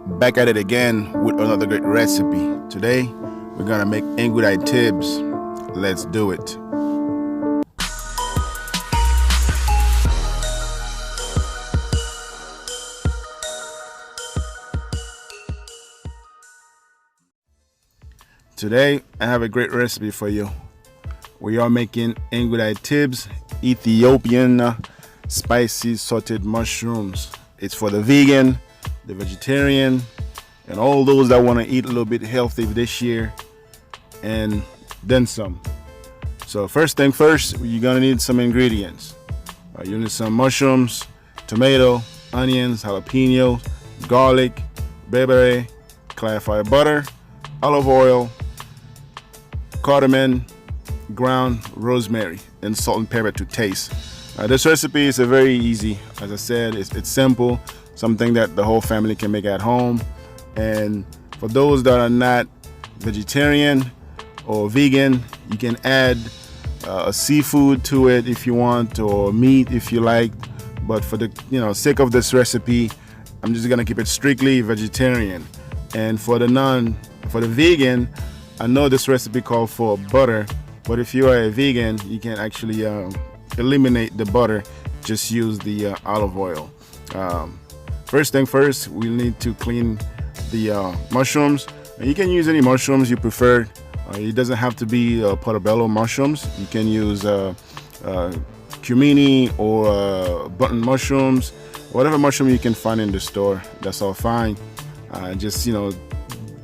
Back at it again with another great recipe. Today we're gonna make Ingudays Tibs. Let's do it. Today I have a great recipe for you. We are making Ingudays Tibs, Ethiopian spicy sauteed mushrooms. It's for the vegan, the vegetarian, and all those that want to eat a little bit healthy this year and then some. So first thing first, you're gonna need some ingredients. You need some mushrooms, tomato, onions, jalapeno, garlic, bebere, clarified butter, olive oil, cardamom, ground rosemary, and salt and pepper to taste. This recipe is very easy. As I said, it's simple, something that the whole family can make at home. And for those that are not vegetarian or vegan, you can add a seafood to it if you want, or meat if you like. But for the sake of this recipe, I'm just gonna keep it strictly vegetarian. And for the vegan, I know this recipe called for butter, but if you are a vegan, you can actually eliminate the butter, just use the olive oil. First thing first, we need to clean the mushrooms. And you can use any mushrooms you prefer. It doesn't have to be Portebello mushrooms. You can use cumini or button mushrooms, whatever mushroom you can find in the store. That's all fine. Just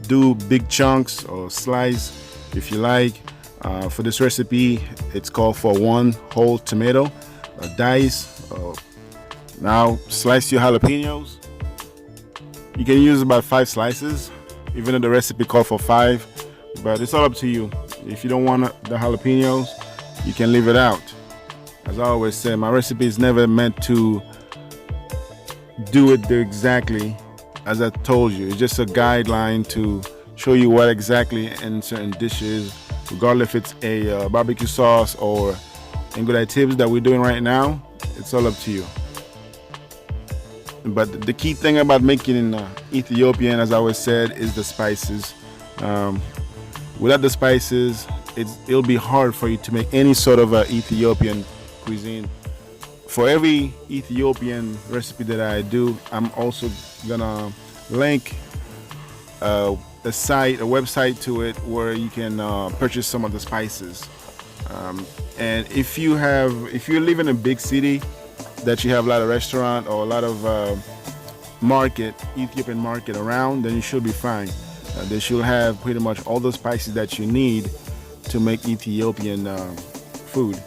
do big chunks or slice if you like. For this recipe, it's called for 1 whole tomato, dice. Now slice your jalapenos. You can use about 5 slices, even though the recipe called for 5, but it's all up to you. If you don't want the jalapenos, you can leave it out. As I always say, my recipe is never meant to do it exactly as I told you. It's just a guideline to show you what exactly in certain dishes, regardless if it's a barbecue sauce or Ingudays Tibs that we're doing right now. It's all up to you. But the key thing about making Ethiopian, as I always said, is the spices. Without the spices, it'll be hard for you to make any sort of Ethiopian cuisine. For every Ethiopian recipe that I do, I'm also gonna link a website to it where you can purchase some of the spices. And if you live in a big city that you have a lot of restaurant or a lot of Ethiopian market around, then you should be fine. They should have pretty much all the spices that you need to make Ethiopian food.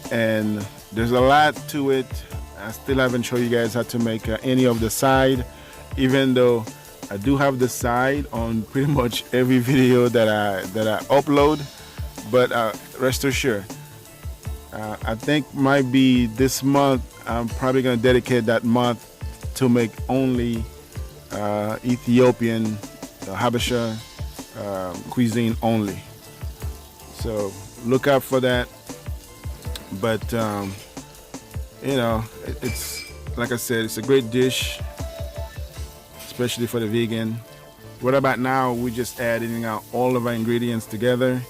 And there's a lot to it. I still haven't shown you guys how to make any of the side, even though I do have the side on pretty much every video that I upload. But rest assured, I think might be this month, I'm probably gonna dedicate that month to make only Ethiopian Habesha cuisine only. So look out for that. But it's like I said, it's a great dish, especially for the vegan. What about now? We're just adding out all of our ingredients together: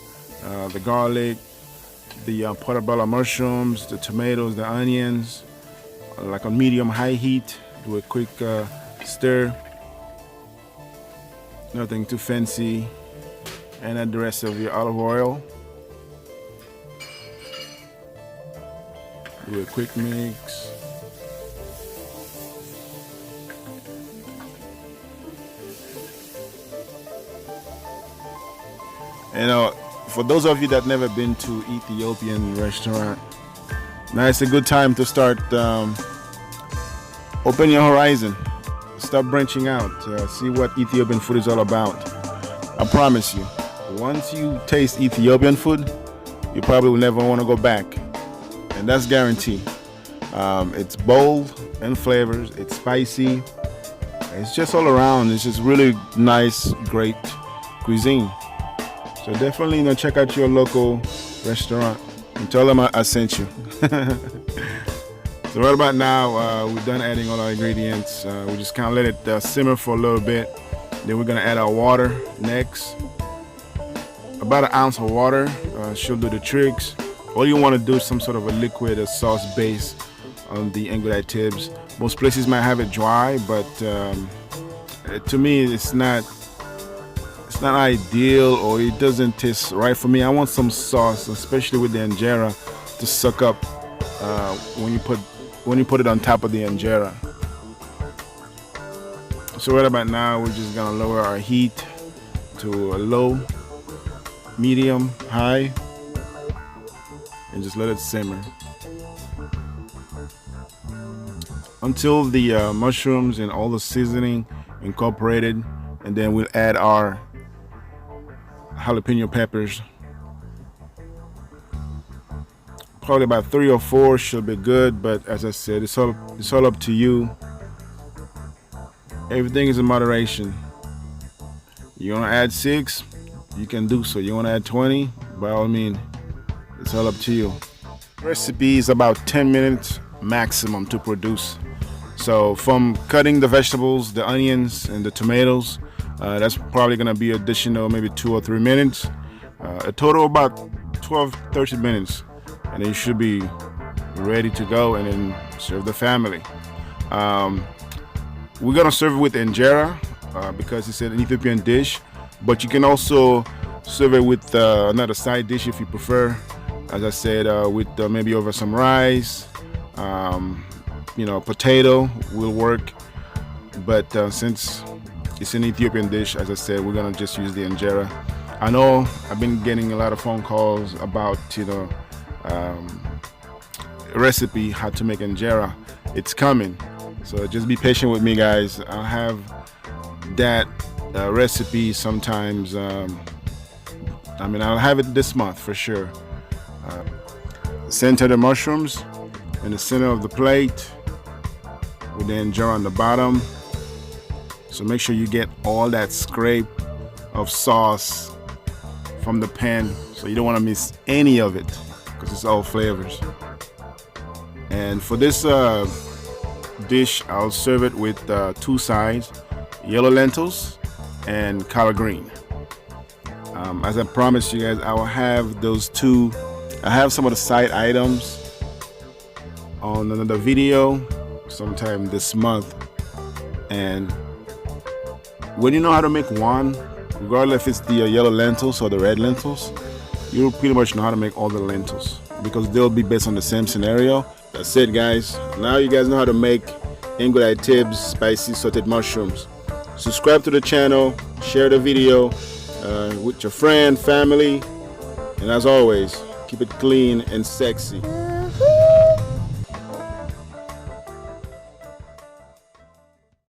the garlic, the portobello mushrooms, the tomatoes, the onions, like on medium-high heat. Do a quick stir. Nothing too fancy. And add the rest of your olive oil. Do a quick mix. For those of you that never been to Ethiopian restaurant, now it's a good time to start open your horizon. Start branching out. See what Ethiopian food is all about. I promise you, once you taste Ethiopian food, you probably will never want to go back. And that's guaranteed. It's bold in flavors. It's spicy. It's just all around. It's just really nice, great cuisine. So definitely, check out your local restaurant and tell them I sent you. So right about now, we're done adding all our ingredients. We just kind of let it simmer for a little bit. Then we're gonna add our water next. About 1 ounce of water should do the tricks. All you want to do is some sort of a liquid or sauce base on the Ingudays Tibs. Most places might have it dry, but to me it's not ideal, or it doesn't taste right for me. I want some sauce, especially with the injera, to suck up when you put it on top of the injera. So right about now, we're just gonna lower our heat to a low, medium, high, and just let it simmer until the mushrooms and all the seasoning incorporated, and then we'll add our jalapeno peppers. Probably about 3 or 4 should be good, but as I said, it's all up to you. Everything is in moderation. You want to add 6, you can do so. You want to add 20, by all means, it's all up to you. Recipe is about 10 minutes maximum to produce. So from cutting the vegetables, the onions and the tomatoes, that's probably gonna be additional maybe 2 or 3 minutes. A total about 12-13 minutes, and then you should be ready to go and then serve the family. We're gonna serve it with injera because it's an Ethiopian dish, but you can also serve it with another side dish if you prefer. As I said, with maybe over some rice, potato will work. But since it's an Ethiopian dish, as I said, we're gonna just use the injera. I know I've been getting a lot of phone calls about recipe how to make injera. It's coming, so just be patient with me, guys. I'll have that recipe sometimes. I'll have it this month for sure. Center the mushrooms in the center of the plate with the injera on the bottom. So make sure you get all that scrape of sauce from the pan, so you don't want to miss any of it because it's all flavors. And for this dish, I'll serve it with 2 sides, yellow lentils and collard green. As I promised you guys, I will have those 2. I have some of the side items on another video sometime this month. And when you know how to make one, regardless if it's the yellow lentils or the red lentils, you'll pretty much know how to make all the lentils because they'll be based on the same scenario. That's it, guys. Now you guys know how to make Ingudays Tibs spicy sauteed mushrooms. Subscribe to the channel, share the video with your friend, family, and as always, keep it clean and sexy.